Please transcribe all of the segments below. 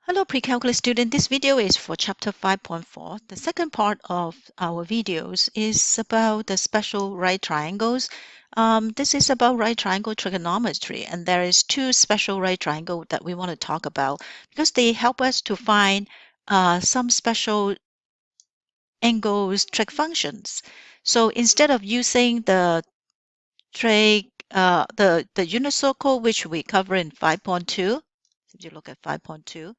Hello pre-calculus student, this video is for chapter 5.4. The second part of our videos is about the special right triangles. This is about right triangle trigonometry, and there is two special right triangle that we want to talk about because they help us to find some special angles trig functions. So instead of using the unit circle, which we cover in 5.2, if you look at 5.2,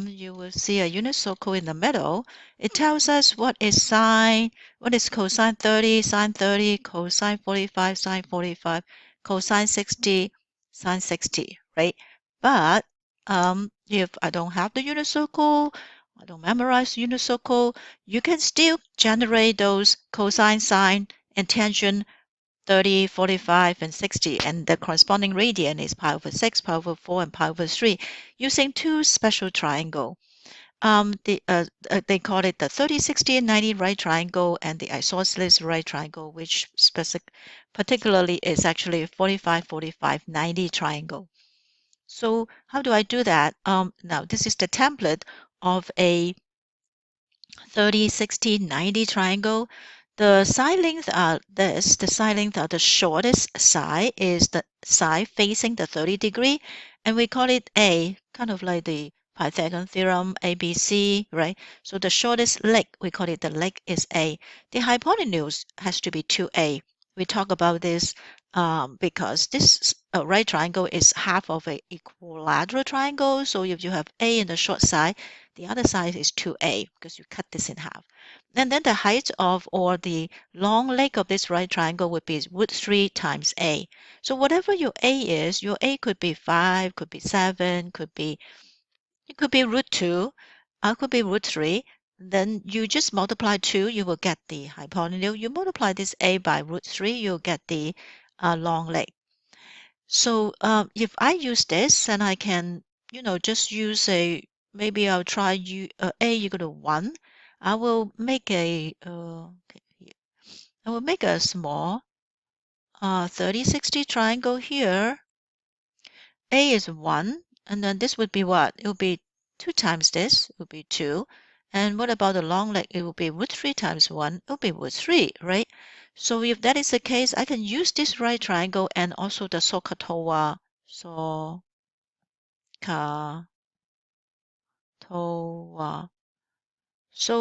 you will see a unit circle in the middle. It tells us what is cosine 30, sine 30, cosine 45, sine 45, cosine 60, sine 60, right? But if I don't have the unit circle, I don't memorize the unit circle, you can still generate those cosine, sine, and tangent 30, 45, and 60, and the corresponding radian is pi over 6, pi over 4, and pi over 3, using two special triangle. They call it the 30, 60, and 90 right triangle and the isosceles right triangle, which particularly is actually 45, 45, 90 triangle. So how do I do that? Now, this is the template of a 30, 60, 90 triangle. The side length are this. The side length are the shortest side is the side facing the 30 degree, and we call it A, kind of like the Pythagorean theorem, ABC, right? So the shortest leg, we call it the leg is A. The hypotenuse has to be 2A. We talk about this because this right triangle is half of an equilateral triangle. So if you have A in the short side, the other side is 2A because you cut this in half. And then the height of or the long leg of this right triangle would be root 3 times A. So whatever your A is, your A could be 5, could be 7, it could be root 2, could be root 3. Then you just multiply 2, you will get the hypotenuse. You multiply this A by root 3, you'll get the long leg. So if I use this, and I can, just use maybe I'll try A equal to 1. I will make I will make a small 30, 60 triangle here. A is 1, and then this would be what? It would be 2 times this, it would be 2. And what about the long leg? It will be root 3 times 1, it will be root 3, right? So if that is the case, I can use this right triangle and also the SOHCAHTOA. So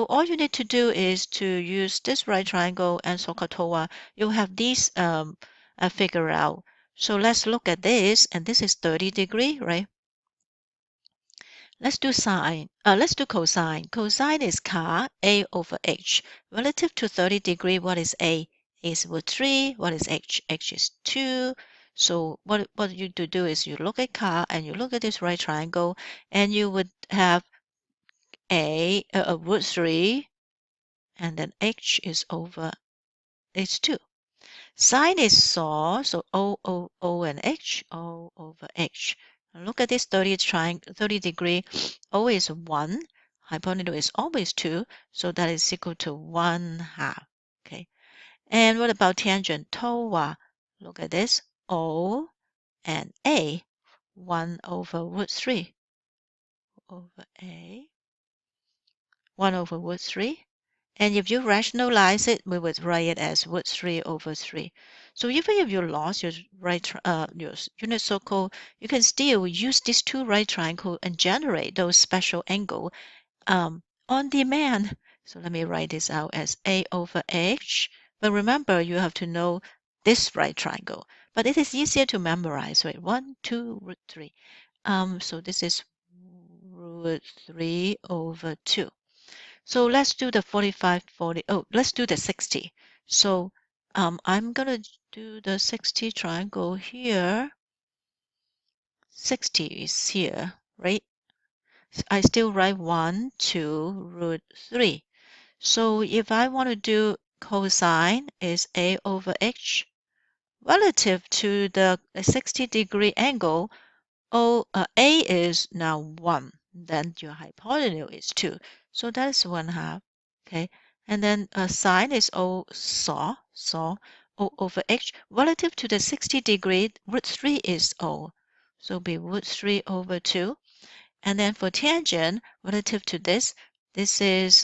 all you need to do is to use this right triangle and SOHCAHTOA. You'll have these figure out. So let's look at this, and this is 30 degree, right? Let's do sine. Let's do cosine. Cosine is CA, A over H. Relative to 30 degree, what is A? A is root 3. What is H? H is 2. So what you do is you look at CA and you look at this right triangle, and you would have A root 3, and then H is over H2. Sine is SAW, so O and H, O over H. Look at this 30 degree. O is 1. Hypotenuse is always 2. So that is equal to 1/2. Okay. And what about tangent? TOA. Look at this. O and A. 1 over root 3 over A. 1 over root 3. And if you rationalize it, we would write it as root 3 over 3. So even if you lost your your unit circle, you can still use these two right triangles and generate those special angle on demand. So let me write this out as A over H. But remember, you have to know this right triangle. But it is easier to memorize, right? 1, 2, root 3. So this is root 3 over 2. So let's do the 45, 40. Oh, let's do the 60. So I'm going to do the 60 triangle here. 60 is here, right? I still write 1, 2, root 3. So if I want to do cosine is A over H relative to the 60 degree angle, A is now 1. Then your hypotenuse is 2. So that's 1/2. Okay. And then sine is SAW, O over H. Relative to the 60 degree, root 3 is O. So be root 3 over 2. And then for tangent, relative to this is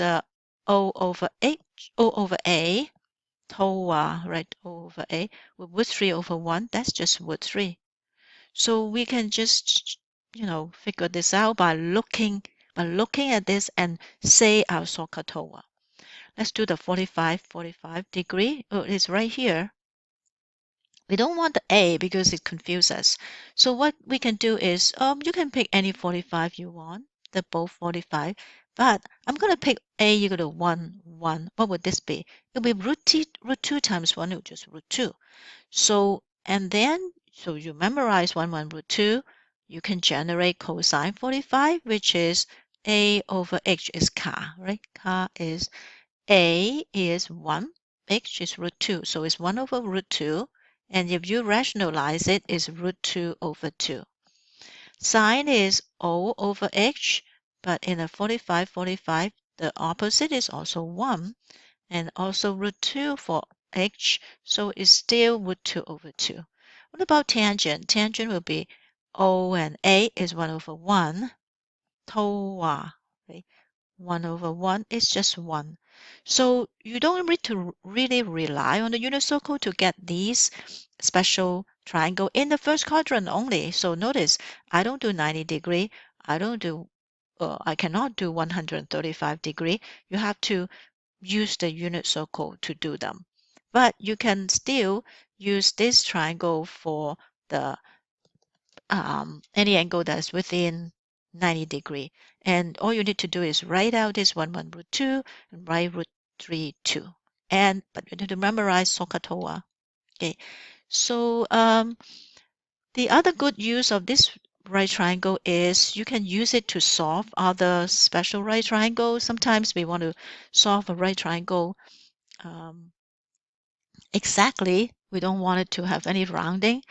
O over A, TOA, right? O over A with root 3 over 1. That's just root 3. So we can just, figure this out by looking at this and say our SOHCAHTOA. Let's do the 45 degree. Oh, it's right here. We don't want the A because it confuses us. So what we can do is, you can pick any 45 you want. They're both 45. But I'm going to pick A equal to 1, 1. What would this be? It'll be root 2 times 1, which is root 2. So you memorize 1, 1, root 2. You can generate cosine 45, which is A over H is ka, right? Ka is A is 1, H is root 2. So it's 1 over root 2. And if you rationalize it, it's root 2 over 2. Sine is O over H, but in a 45, the opposite is also 1, and also root 2 for H, so it's still root 2 over 2. What about tangent? Tangent will be O and A is 1 over 1. TOA, right? 1 over 1 is just 1. So you don't need to really rely on the unit circle to get these special triangle in the first quadrant only. So notice, I don't do 90 degree. I cannot do 135 degree. You have to use the unit circle to do them. But you can still use this triangle for the any angle that's within 90 degree. And all you need to do is write out this 1, 1, root 2, and write root 3, 2. But you need to memorize SOHCAHTOA. Okay. So the other good use of this right triangle is you can use it to solve other special right triangles. Sometimes we want to solve a right triangle exactly. We don't want it to have any rounding.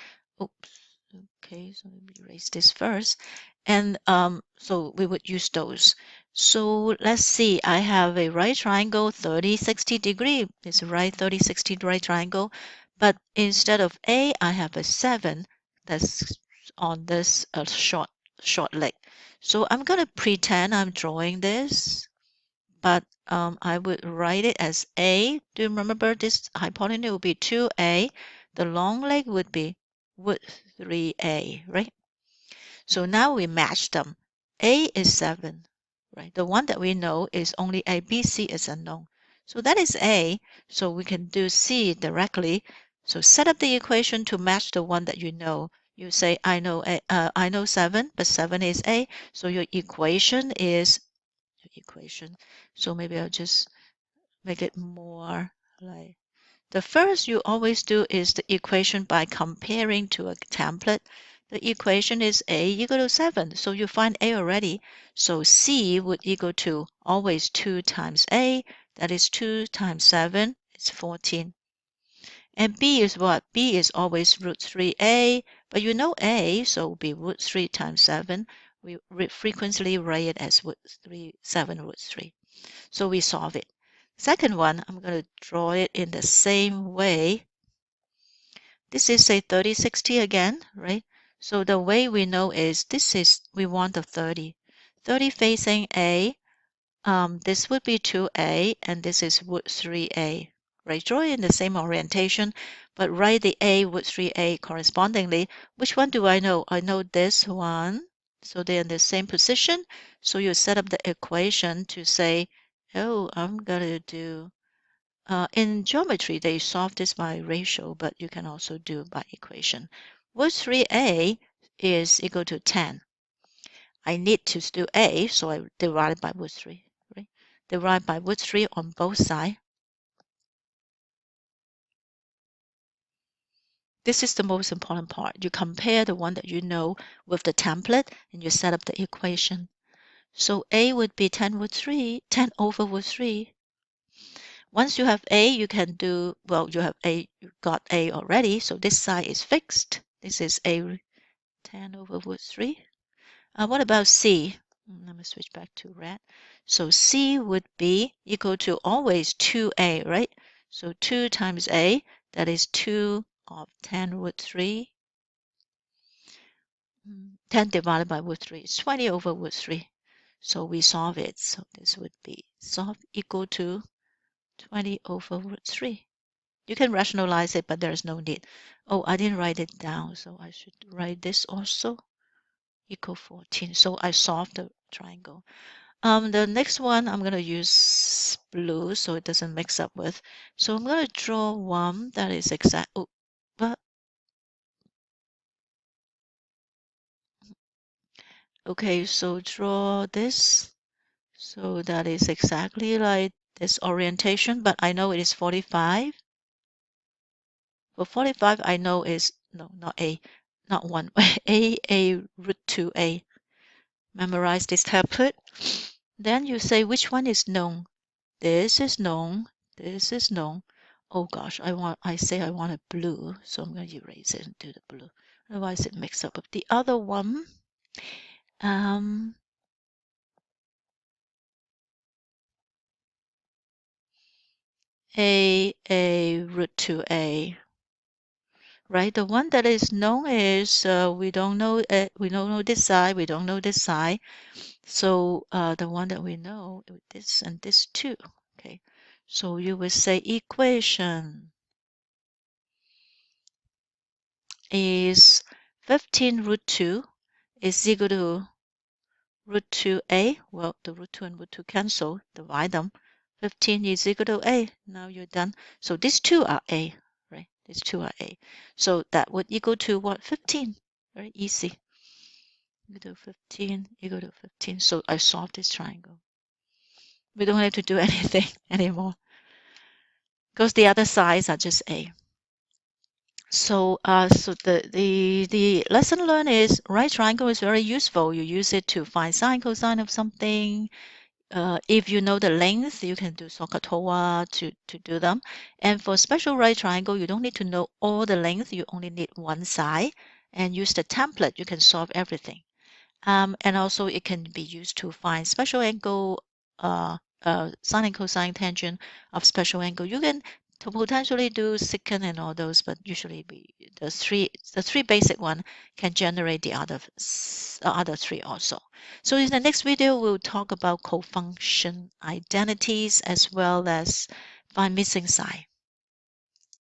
Oops. Okay, so let me erase this first. And so we would use those. So let's see, I have a right triangle 30, 60 degree. It's right 30, 60 right triangle. But instead of A, I have a 7 that's on this short leg. So I'm going to pretend I'm drawing this, but I would write it as A. Do you remember this hypotenuse would be 2A? The long leg would be root 3A, right? So now we match them. A is 7, right? The one that we know is only A. B, C is unknown. So that is A. So we can do C directly. So set up the equation to match the one that you know. You say, I know 7, but 7 is A. So your equation is so maybe I'll just make it more like the first you always do is the equation by comparing to a template. The equation is A equal to 7. So you find A already. So C would equal to always 2 times A. That is 2 times 7. It's 14. And B is what? B is always root 3A. But you know A, so it will be root 3 times 7. We frequently write it as 7 root 3. So we solve it. Second one, I'm going to draw it in the same way. This is a 30, 60 again, right? So the way we know is we want the 30. 30 facing A, this would be 2A, and this is root 3A, right? Draw it in the same orientation, but write the A root 3A correspondingly. Which one do I know? I know this one. So they're in the same position. So you set up the equation to say, oh, I'm going to do, in geometry, they solve this by ratio, but you can also do by equation. Root 3A is equal to 10. I need to do A, so I divide by root 3, right? Divide by root 3 on both sides. This is the most important part. You compare the one that you know with the template, and you set up the equation. So A would be 10 over root 3. Once you have A, you can do, well, you got A already, so this side is fixed. This is A 10 over root 3. What about C? Let me switch back to red. So C would be equal to always 2A, right? So 2 times A, that is 2 of 10 root 3. 10 divided by root 3 is 20 over root 3. So we solve it. So this would be solve equal to 20 over root 3. You can rationalize it, but there's no need. Oh, I didn't write it down, so I should write this also. Equal 14. So I solved the triangle. The next one I'm going to use blue so it doesn't mix up with. So I'm going to draw one that is exact. Oh, but okay, so draw this. So that is exactly like this orientation, but I know it is 45. For 45, I know is, no, not A, not 1, A root 2A. Memorize this template. Then you say which one is known. This is known. This is known. Oh gosh, I say I want a blue, so I'm going to erase it and do the blue. Otherwise it mixes up with the other one. A root 2A. Right, the one that is known is we don't know this side, we don't know this side. So the one that we know, this and this too. Okay, so you would say equation is 15 root 2 is equal to root 2a. Well, the root 2 and root 2 cancel, divide them. 15 is equal to a. Now you're done. So these two are a, right? These two are a. So that would equal to what? 15. Very easy. Equal to 15, equal to 15. So I solved this triangle. We don't have to do anything anymore because the other sides are just a. So, so the lesson learned is right triangle is very useful. You use it to find sine, cosine of something. If you know the length, you can do SOHCAHTOA to do them. And for special right triangle, you don't need to know all the length. You only need one side. And use the template, you can solve everything. And also it can be used to find special angle, sine and cosine tangent of special angle. You can to potentially do secant and all those, but usually the three basic one can generate the other three also. So in the next video, we'll talk about cofunction identities as well as find missing side.